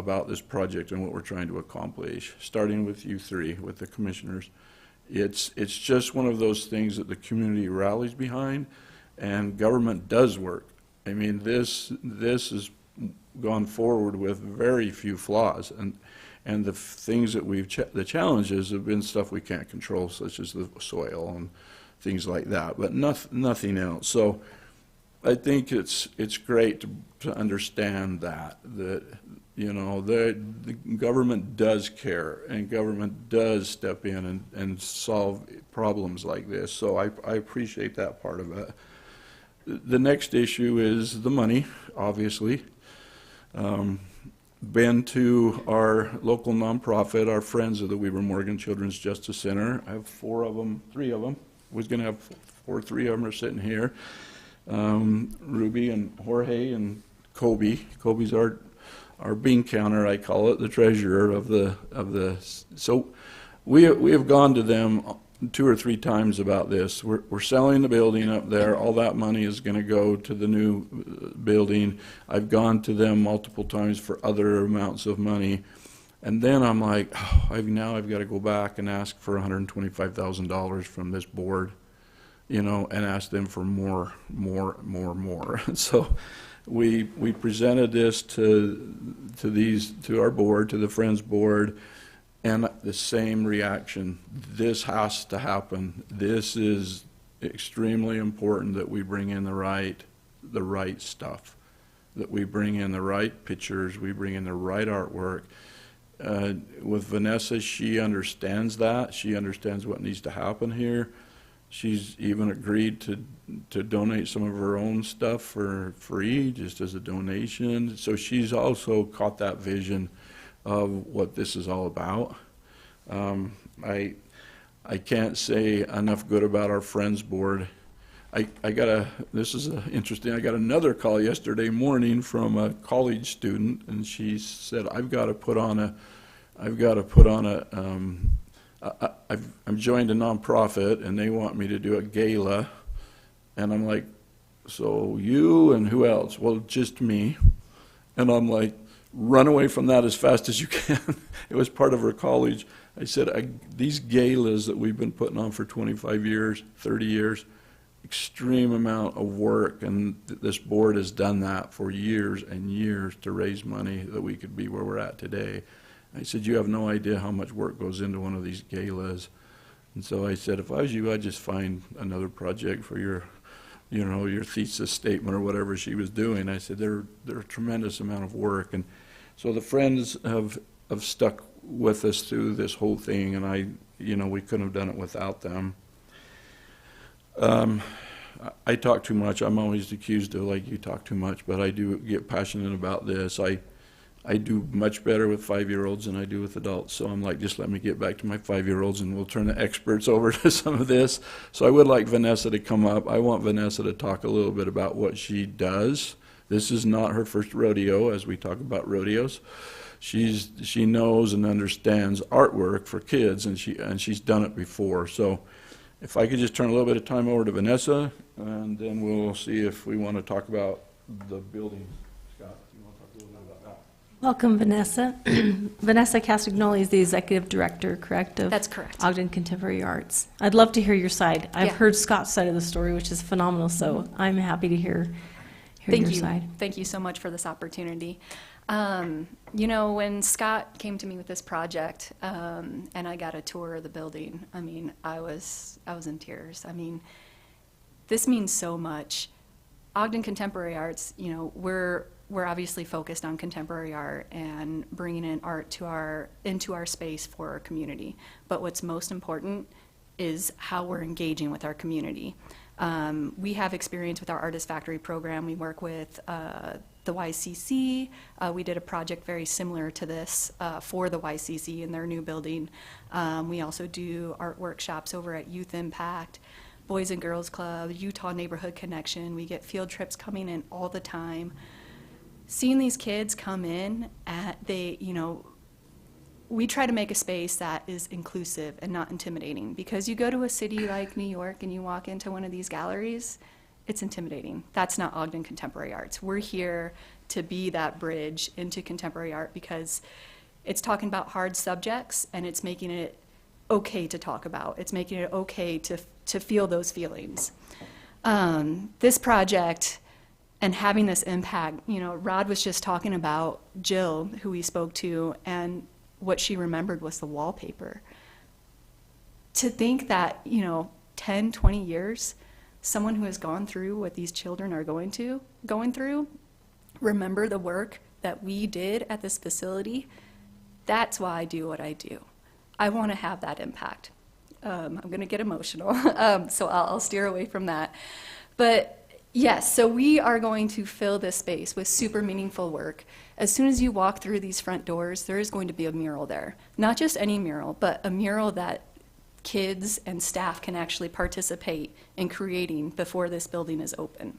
about this project and what we're trying to accomplish, starting with you three, with the commissioners. It's just one of those things that the community rallies behind, and government does work. I mean, this has gone forward with very few flaws, and the things that the challenges have been stuff we can't control, such as the soil and things like that, but nothing else. So I think it's great to understand that you know, the government does care, and government does step in and solve problems like this. So I appreciate that part of it. The next issue is the money, obviously. Been to our local nonprofit, our friends of the Weber Morgan Children's Justice Center. I have three of them. Was going to have three of them are sitting here. Ruby and Jorge and Kobe. Kobe's our bean counter, I call it, the treasurer of the. So we have gone to them 2 or 3 times about this. We're selling the building up there. All that money is going to go to the new building. I've gone to them multiple times for other amounts of money, and then I'm like, oh, I've got to go back and ask for $125,000 from this board, you know, and ask them for more. So we presented this to our board, to the Friends board, and the same reaction. This has to happen. This is extremely important that we bring in the right stuff, that we bring in the right pictures, we bring in the right artwork. With Vanessa, she understands that. She understands what needs to happen here. She's even agreed to donate some of her own stuff for free, just as a donation. So she's also caught that vision of what this is all about. I can't say enough good about our Friends board. This is interesting, I got another call yesterday morning from a college student, and she said, I've joined a nonprofit and they want me to do a gala. And I'm like, so you and who else? Well, just me. And I'm like, run away from that as fast as you can. It was part of her college. I said, these galas that we've been putting on for 25 years, 30 years, extreme amount of work, and this board has done that for years and years to raise money that we could be where we're at today. I said, you have no idea how much work goes into one of these galas. And so I said, if I was you, I'd just find another project for your thesis statement or whatever she was doing. I said, they're a tremendous amount of work. And so the Friends have stuck with us through this whole thing, and we couldn't have done it without them. I talk too much. I'm always accused of, like, you talk too much, but I do get passionate about this. I do much better with 5-year-olds than I do with adults. So I'm like, just let me get back to my 5-year-olds and we'll turn the experts over to some of this. So I would like Vanessa to come up. I want Vanessa to talk a little bit about what she does. This is not her first rodeo, as we talk about rodeos. She knows and understands artwork for kids, and she's done it before. So if I could just turn a little bit of time over to Vanessa, and then we'll see if we want to talk about the building. Scott, do you want to talk a little bit about that? Welcome, Vanessa. Vanessa Castagnoli is the executive director, correct? That's correct. Ogden Contemporary Arts. I'd love to hear your side. I've Yeah. heard Scott's side of the story, which is phenomenal, so I'm happy to hear your side. Thank you so much for this opportunity. When Scott came to me with this project, and I got a tour of the building, I mean, I was in tears. I mean, this means so much. Ogden Contemporary Arts, we're obviously focused on contemporary art and bringing in art into our space for our community. But what's most important is how we're engaging with our community. We have experience with our Artist Factory program. We work with the YCC. We did a project very similar to this for the YCC in their new building. We also do art workshops over at Youth Impact, Boys and Girls Club, Utah Neighborhood Connection. We get field trips coming in all the time. Seeing these kids come in, we try to make a space that is inclusive and not intimidating, because you go to a city like New York and you walk into one of these galleries, it's intimidating. That's not Ogden Contemporary Arts. We're here to be that bridge into contemporary art, because it's talking about hard subjects and it's making it okay to talk about. It's making it okay to feel those feelings. This project and having this impact, you know, Rod was just talking about Jill, who we spoke to, and what she remembered was the wallpaper. To think that, you know, 10, 20 years, someone who has gone through what these children are going through, remember the work that we did at this facility, that's why I do what I do. I want to have that impact. I'm going to get emotional, so I'll steer away from that. But yes, so we are going to fill this space with super meaningful work. As soon as you walk through these front doors, there is going to be a mural there. Not just any mural, but a mural that kids and staff can actually participate in creating before this building is open.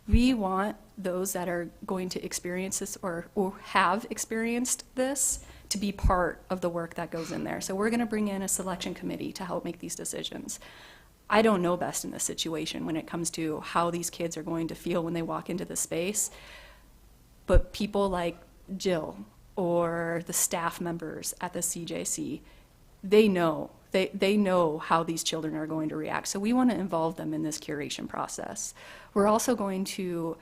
We want those that are going to experience this or have experienced this to be part of the work that goes in there. So we're going to bring in a selection committee to help make these decisions. I don't know best in this situation when it comes to how these kids are going to feel when they walk into the space, but people like Jill or the staff members at the CJC, they know. They know how these children are going to react. So we want to involve them in this curation process. We're also going to,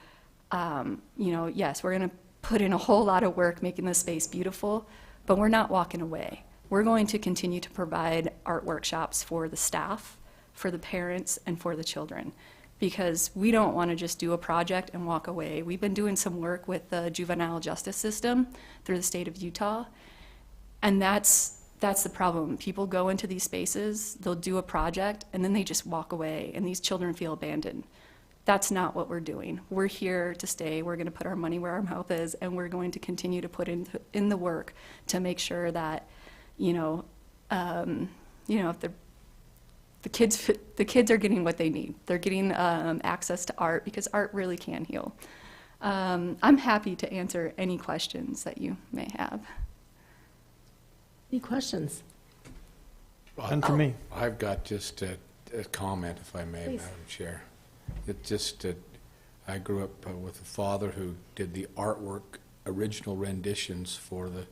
yes, we're going to put in a whole lot of work making this space beautiful, but we're not walking away. We're going to continue to provide art workshops for the staff, for the parents, and for the children, because we don't want to just do a project and walk away. We've been doing some work with the juvenile justice system through the state of Utah, and that's the problem. People go into these spaces, they'll do a project, and then they just walk away, and these children feel abandoned. That's not what we're doing. We're here to stay. We're going to put our money where our mouth is, and we're going to continue to put in the work to make sure that, if the kids are getting what they need. They're getting access to art, because art really can heal. I'm happy to answer any questions that you may have. Any questions? None for me. I've got just a comment, if I may, Please. Madam Chair. It just, I grew up with a father who did the artwork, original renditions for the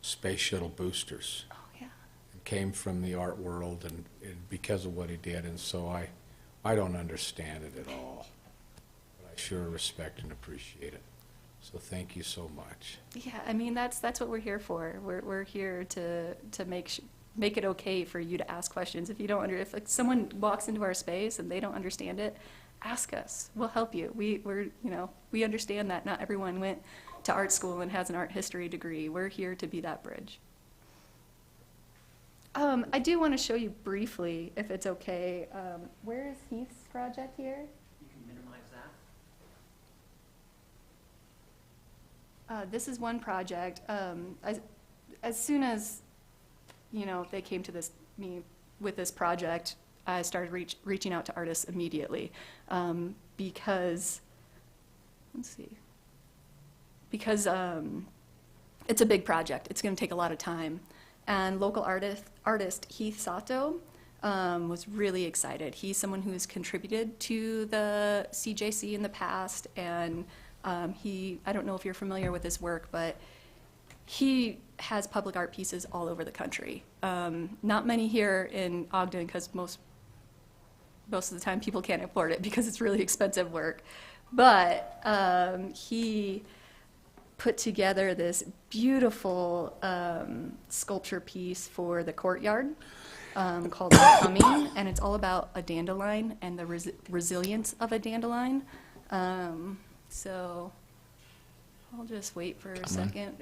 space shuttle boosters. Oh, yeah. And came from the art world, and because of what he did, and so I don't understand it at all. But I sure respect and appreciate it. So thank you so much. Yeah, I mean, that's what we're here for. We're here to make it okay for you to ask questions. If you don't if like, someone walks into our space and they don't understand it, ask us. We'll help you. We understand that not everyone went to art school and has an art history degree. We're here to be that bridge. I do want to show you briefly, if it's okay. Where is Heath's project here? You can minimize that. This is one project. As soon as, they came to me with this project, I started reaching out to artists immediately, because it's a big project. It's going to take a lot of time. And local artist Heath Sato was really excited. He's someone who has contributed to the CJC in the past, and I don't know if you're familiar with his work, but he has public art pieces all over the country. Not many here in Ogden, because most of the time people can't afford it because it's really expensive work. But he put together this beautiful sculpture piece for the courtyard called Becoming, and it's all about a dandelion and the resilience of a dandelion. So I'll just wait for a second.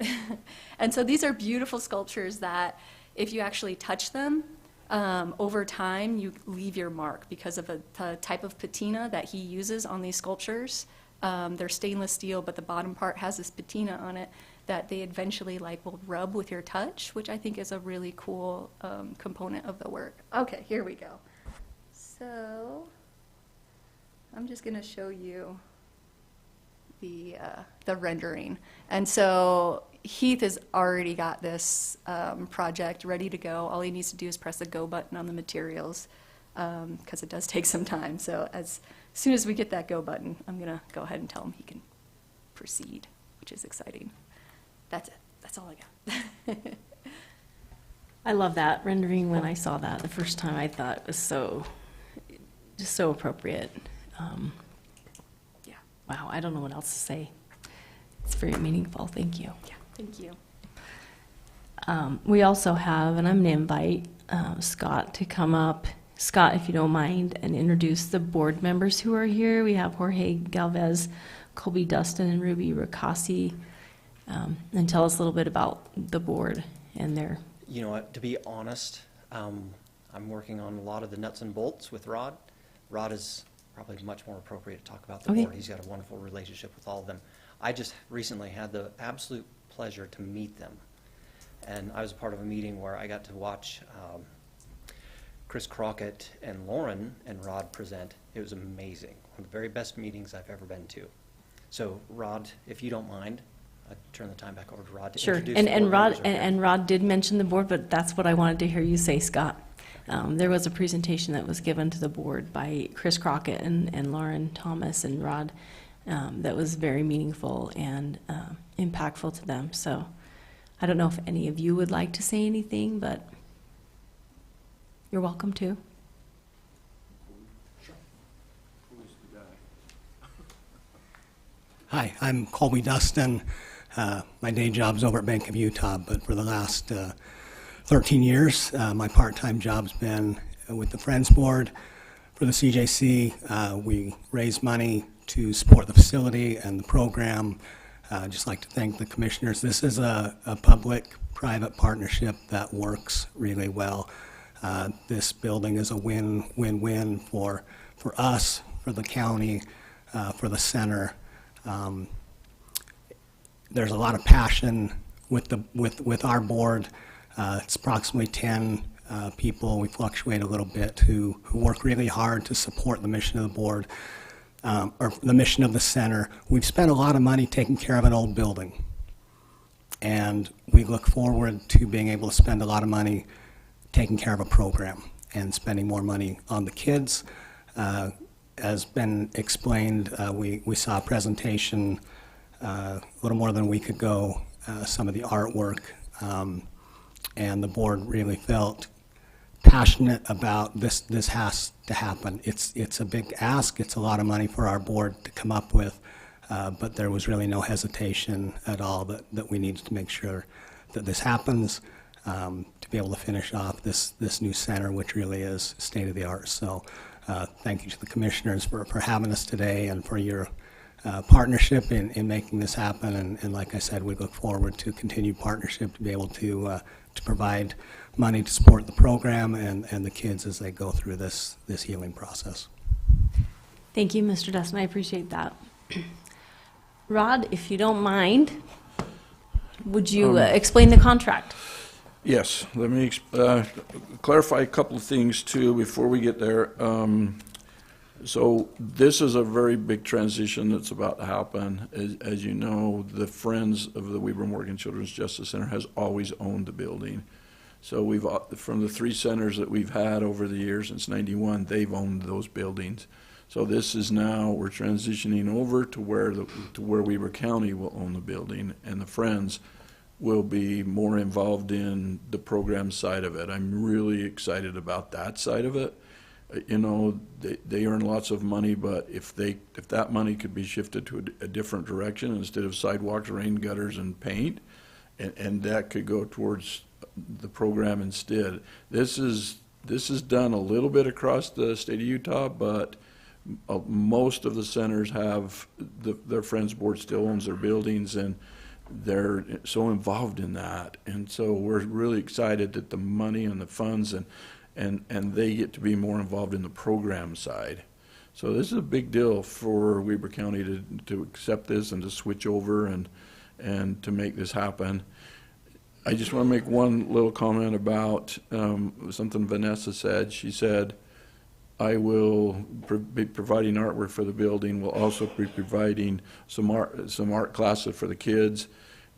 And so these are beautiful sculptures that if you actually touch them, over time you leave your mark because of the type of patina that he uses on these sculptures. They're stainless steel, but the bottom part has this patina on it that they eventually will rub with your touch, which I think is a really cool component of the work. Okay, here we go. So I'm just going to show you the rendering. And so Heath has already got this project ready to go. All he needs to do is press the go button on the materials, because it does take some time. So as soon as we get that go button, I'm going to go ahead and tell him he can proceed, which is exciting. That's it. That's all I got. I love that rendering. When I saw that the first time, I thought it was just so appropriate. Yeah. Wow, I don't know what else to say. It's very meaningful. Thank you. Yeah. Thank you. We also have, and I'm going to invite Scott to come up. Scott, if you don't mind, and introduce the board members who are here. We have Jorge Galvez, Colby Dustin, and Ruby Ricassi. And tell us a little bit about the board and their. You know what, to be honest, I'm working on a lot of the nuts and bolts with Rod. Rod is probably much more appropriate to talk about the Okay. board. He's got a wonderful relationship with all of them. I just recently had the absolute pleasure to meet them. And I was part of a meeting where I got to watch Chris Crockett and Lauren and Rod present. It was amazing. One of the very best meetings I've ever been to. So Rod, if you don't mind, I'd turn the time back over to Rod to Sure, introduce and the board Rod, members over here. and Rod did mention the board, but that's what I wanted to hear you say, Scott. There was a presentation that was given to the board by Chris Crockett and Lauren Thomas and Rod that was very meaningful and impactful to them. So I don't know if any of you would like to say anything, but you're welcome to. Hi, I'm Colby Dustin. My day job's over at Bank of Utah, but for the last 13 years, my part-time job's been with the Friends Board. For the CJC, we raise money to support the facility and the program. I'd just like to thank the commissioners. This is a public-private partnership that works really well. This building is a win-win-win for us, for the county, for the center. There's a lot of passion with our board. It's approximately 10 people. We fluctuate a little bit who work really hard to support the mission of the board, or the mission of the center. We've spent a lot of money taking care of an old building, and we look forward to being able to spend a lot of money taking care of a program and spending more money on the kids. As been explained, we saw a presentation a little more than a week ago, some of the artwork, and the board really felt passionate about this has to happen. It's a big ask. It's a lot of money for our board to come up with, but there was really no hesitation at all that we needed to make sure that this happens, to be able to finish off this new center, which really is state-of-the-art. So thank you to the commissioners for having us today and for your partnership in making this happen. And like I said, we look forward to continued partnership to be able to provide money to support the program and the kids as they go through this healing process. Thank you, Mr. Dustin. I appreciate that. Rod, if you don't mind, would you explain the contract? Yes, let me clarify a couple of things too before we get there. So this is a very big transition that's about to happen. As you know, the Friends of the Weber Morgan Children's Justice Center has always owned the building. So we've, from the 3 centers that we've had over the years since '91, they've owned those buildings. So this is now, we're transitioning over to where Weber County will own the building, and the Friends will be more involved in the program side of it. I'm really excited about that side of it. You know, they earn lots of money, but if that money could be shifted to a different direction instead of sidewalks, rain gutters, and paint, and that could go towards the program instead. This is done a little bit across the state of Utah, but most of the centers have their Friends Board still owns their buildings, and they're so involved in that. And so we're really excited that the money and the funds and they get to be more involved in the program side. So this is a big deal for Weber County to accept this and to switch over and to make this happen. I just want to make one little comment about something Vanessa said. She said, I will be providing artwork for the building. We'll also be providing some art classes for the kids.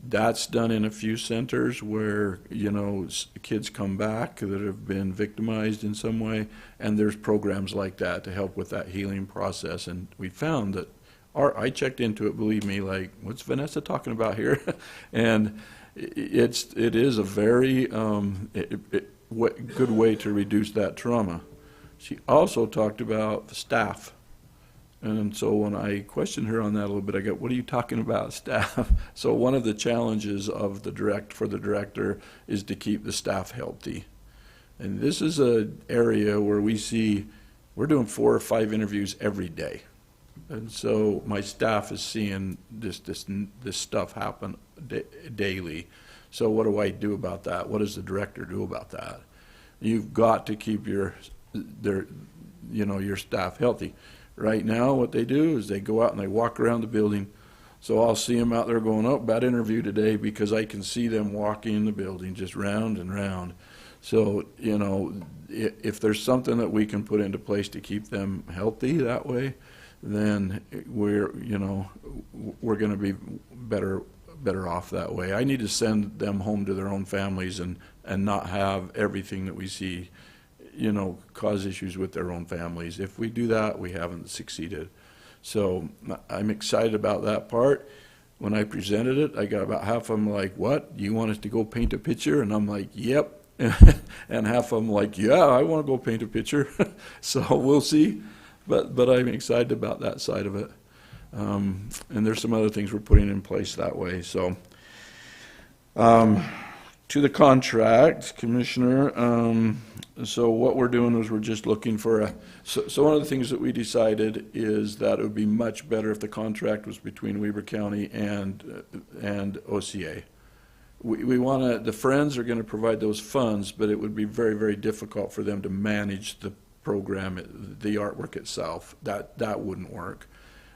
That's done in a few centers where, you know, kids come back that have been victimized in some way, and there's programs like that to help with that healing process. And we found that I checked into it, believe me, like, what's Vanessa talking about here? And it is a very good way to reduce that trauma. She also talked about the staff. And so when I questioned her on that a little bit, I go, what are you talking about, staff? So one of the challenges of for the director is to keep the staff healthy. And this is an area where we're doing 4 or 5 interviews every day. And so my staff is seeing this stuff happen daily. So what do I do about that? What does the director do about that? You've got to keep your staff healthy. Right now, what they do is they go out and they walk around the building. So I'll see them out there going, oh, bad interview today, because I can see them walking the building just round and round. So, if there's something that we can put into place to keep them healthy that way, then we're going to be better off that way. I need to send them home to their own families and not have everything that we see cause issues with their own families. If we do that, we haven't succeeded. So I'm excited about that part. When I presented it, I got about half of them like, what? You want us to go paint a picture? And I'm like, yep. And half of them like, yeah, I want to go paint a picture. So we'll see. But I'm excited about that side of it. And there's some other things we're putting in place that way. So to the contract, Commissioner, so what we're doing is we're just looking for so one of the things that we decided is that it would be much better if the contract was between Weber County and OCA. We want to, the Friends are going to provide those funds, but it would be very, very difficult for them to manage the program, the artwork itself. That wouldn't work.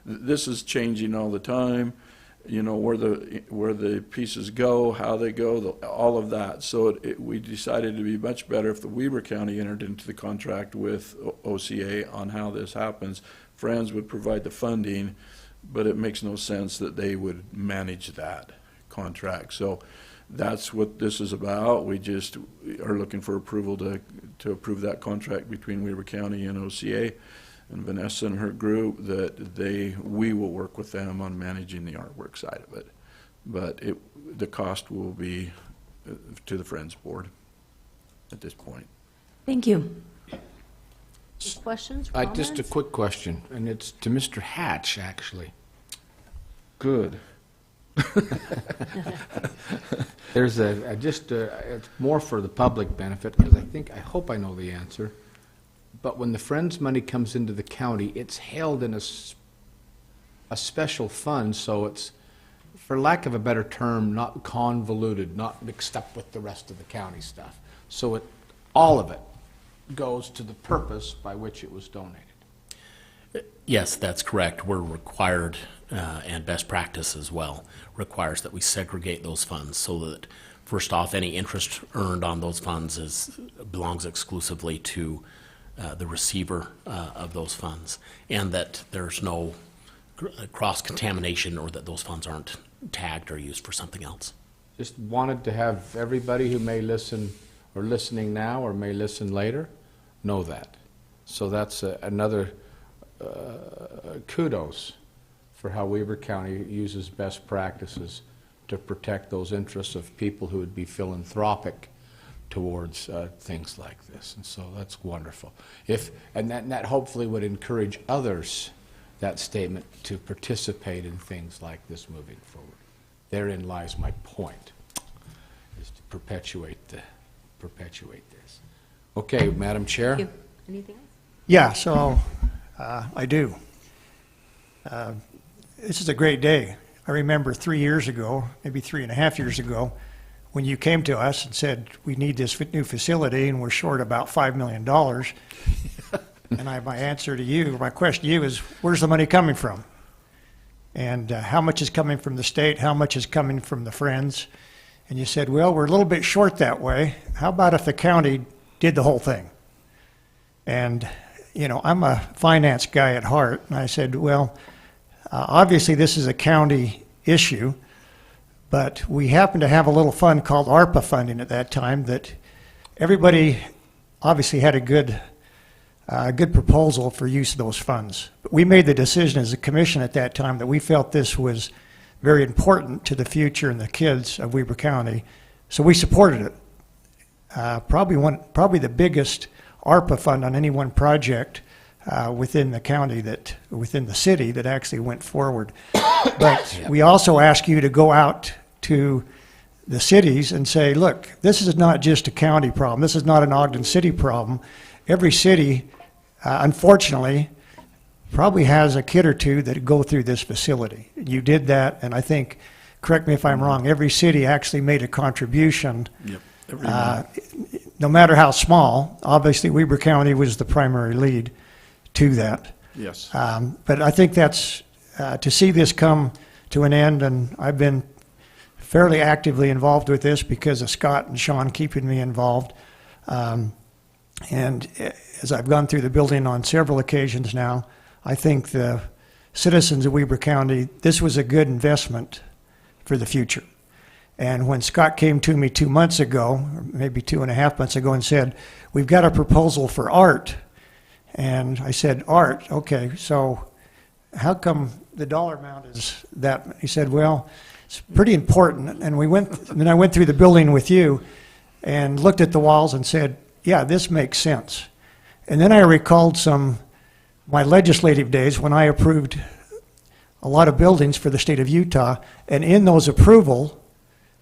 This is changing all the time. Where the pieces go, how they go, all of that. So we decided to be much better if the Weber County entered into the contract with OCA on how this happens. Friends would provide the funding, but it makes no sense that they would manage that contract. So that's what this is about. We just are looking for approval to approve that contract between Weber County and OCA. And Vanessa and her group, we will work with them on managing the artwork side of it. But the cost will be to the Friends Board at this point. Thank you. Questions, comments? Just a quick question, and it's to Mr. Hatch, actually. Good. There's it's more for the public benefit, because I hope I know the answer. But when the Friends money comes into the county, it's held in a special fund, so it's, for lack of a better term, not convoluted, not mixed up with the rest of the county stuff. So all of it goes to the purpose by which it was donated. Yes, that's correct. We're required, and best practice as well, requires that we segregate those funds so that, first off, any interest earned on those funds belongs exclusively to the receiver of those funds, and that there's no cross-contamination or that those funds aren't tagged or used for something else. Just wanted to have everybody who may listen or listening now or may listen later know that. So that's another kudos for how Weber County uses best practices to protect those interests of people who would be philanthropic towards things like this, and so that's wonderful. And that hopefully would encourage others, that statement, to participate in things like this moving forward. Therein lies my point, is to perpetuate this. Okay, Madam Chair. Thank you. Anything else? Yeah, so I do. This is a great day. I remember 3 years ago, maybe 3.5 years ago, when you came to us and said, we need this new facility and we're short about $5 million. And my answer to you, my question to you is, where's the money coming from? And how much is coming from the state? How much is coming from the Friends? And you said, well, we're a little bit short that way. How about if the county did the whole thing? And, I'm a finance guy at heart. And I said, well, obviously this is a county issue. But we happened to have a little fund called ARPA funding at that time that everybody obviously had a good a good proposal for use of those funds. But we made the decision as a commission at that time that we felt this was very important to the future and the kids of Weber County, so we supported it. Probably the biggest ARPA fund on any one project within the county within the city that actually went forward. But we also ask you to go out to the cities and say, look, this is not just a county problem. This is not an Ogden City problem. Every city, unfortunately, probably has a kid or two that go through this facility. You did that, and I think, correct me if I'm wrong, every city actually made a contribution. Yep. Every month. No matter how small. Obviously, Weber County was the primary lead to that. Yes. But I think that's, to see this come to an end, and I've been fairly actively involved with this because of Scott and Sean keeping me involved. And as I've gone through the building on several occasions now, I think the citizens of Weber County, this was a good investment for the future. And when Scott came to me 2 months ago, or maybe 2.5 months ago, and said, we've got a proposal for art. And I said, art, okay, so how come the dollar amount is that? He said, well, it's pretty important. And then I went through the building with you and looked at the walls and said, yeah, this makes sense. And then I recalled my legislative days when I approved a lot of buildings for the state of Utah, and in those approval,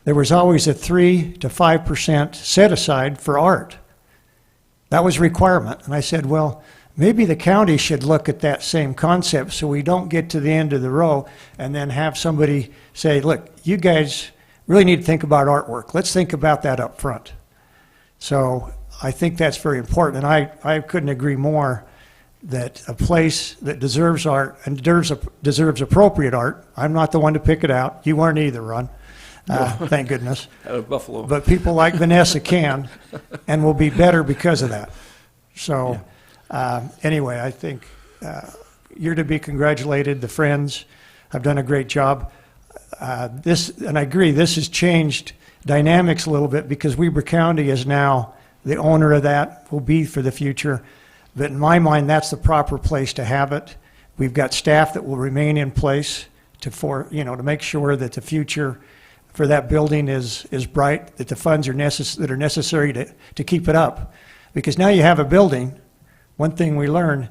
there was always a 3 to 5% set aside for art. That was a requirement. And I said, well, maybe the county should look at that same concept so we don't get to the end of the row and then have somebody say, look, you guys really need to think about artwork. Let's think about that up front. So I think that's very important. And I couldn't agree more that a place that deserves art and deserves appropriate art, I'm not the one to pick it out. You weren't either, Ron. Thank goodness. Out of Buffalo. But people like Vanessa can and will be better because of that. So anyway, I think you're to be congratulated. The Friends have done a great job. And I agree, this has changed dynamics a little bit because Weber County is now the owner of that, will be for the future. But in my mind, that's the proper place to have it. We've got staff that will remain in place to make sure that the future for that building is bright, that the funds are that are necessary to keep it up. Because now you have a building, one thing we learned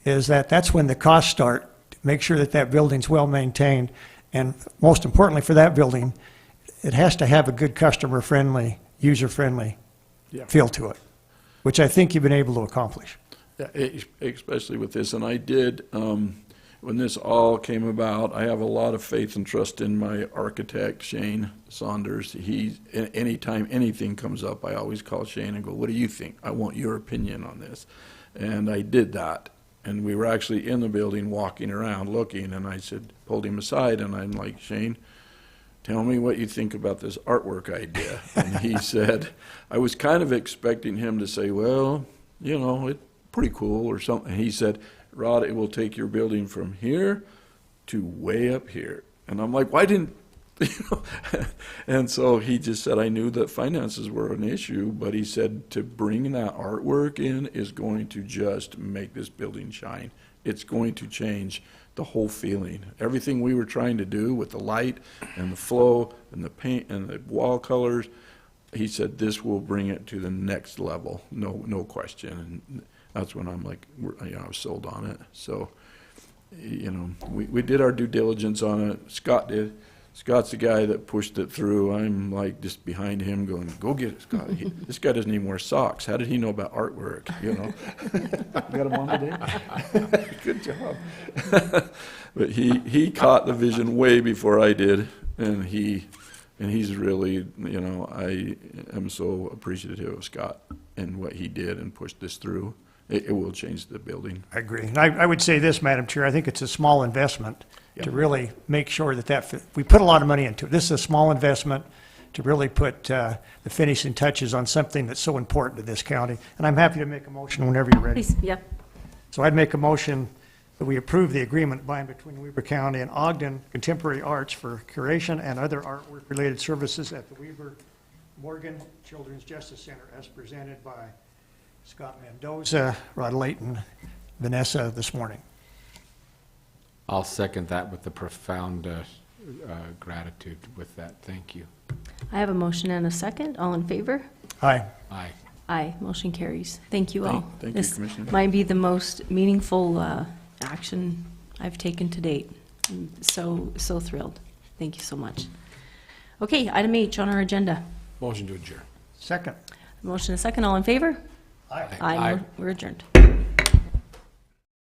is that that's when the costs start. Make sure that that building's well maintained, and most importantly for that building, it has to have a good customer-friendly, user-friendly feel to it, which I think you've been able to accomplish. Yeah, especially with this, and I did, when this all came about, I have a lot of faith and trust in my architect, Shane Saunders. Anytime anything comes up, I always call Shane and go, what do you think? I want your opinion on this. And I did that. And we were actually in the building walking around looking, and I pulled him aside, and I'm like, Shane, tell me what you think about this artwork idea. And he said, I was kind of expecting him to say, well, it's pretty cool or something. And he said, Rod, it will take your building from here to way up here. And I'm like, why didn't, And so he just said, I knew that finances were an issue, but he said to bring that artwork in is going to just make this building shine. It's going to change the whole feeling. Everything we were trying to do with the light and the flow and the paint and the wall colors, he said this will bring it to the next level, no question. And that's when I'm like, I was sold on it. So, we did our due diligence on it. Scott did. Scott's the guy that pushed it through. I'm like just behind him going, go get it, Scott. This guy doesn't even wear socks. How did he know about artwork, You got him on today? Good job. But he caught the vision way before I did, and he's really, I am so appreciative of Scott and what he did and pushed this through. It will change the building. I agree. And I would say this, Madam Chair, I think it's a small investment to really make sure that we put a lot of money into it. This is a small investment to really put the finishing touches on something that's so important to this county. And I'm happy to make a motion whenever you're ready. Please, yep. So I'd make a motion that we approve the agreement by and between Weber County and Ogden Contemporary Arts for curation and other artwork-related services at the Weber Morgan Children's Justice Center as presented by Scott Mendoza, Rod Layton, Vanessa this morning. I'll second that with the profound gratitude with that. Thank you. I have a motion and a second. All in favor? Aye. Aye. Aye, motion carries. Thank you all. Thank you, This Commissioner. might be the most meaningful action I've taken to date. I'm so thrilled. Thank you so much. Okay, item H on our agenda. Motion to adjourn. Second. Motion and a second. All in favor? Aye. Aye. Aye. We're adjourned.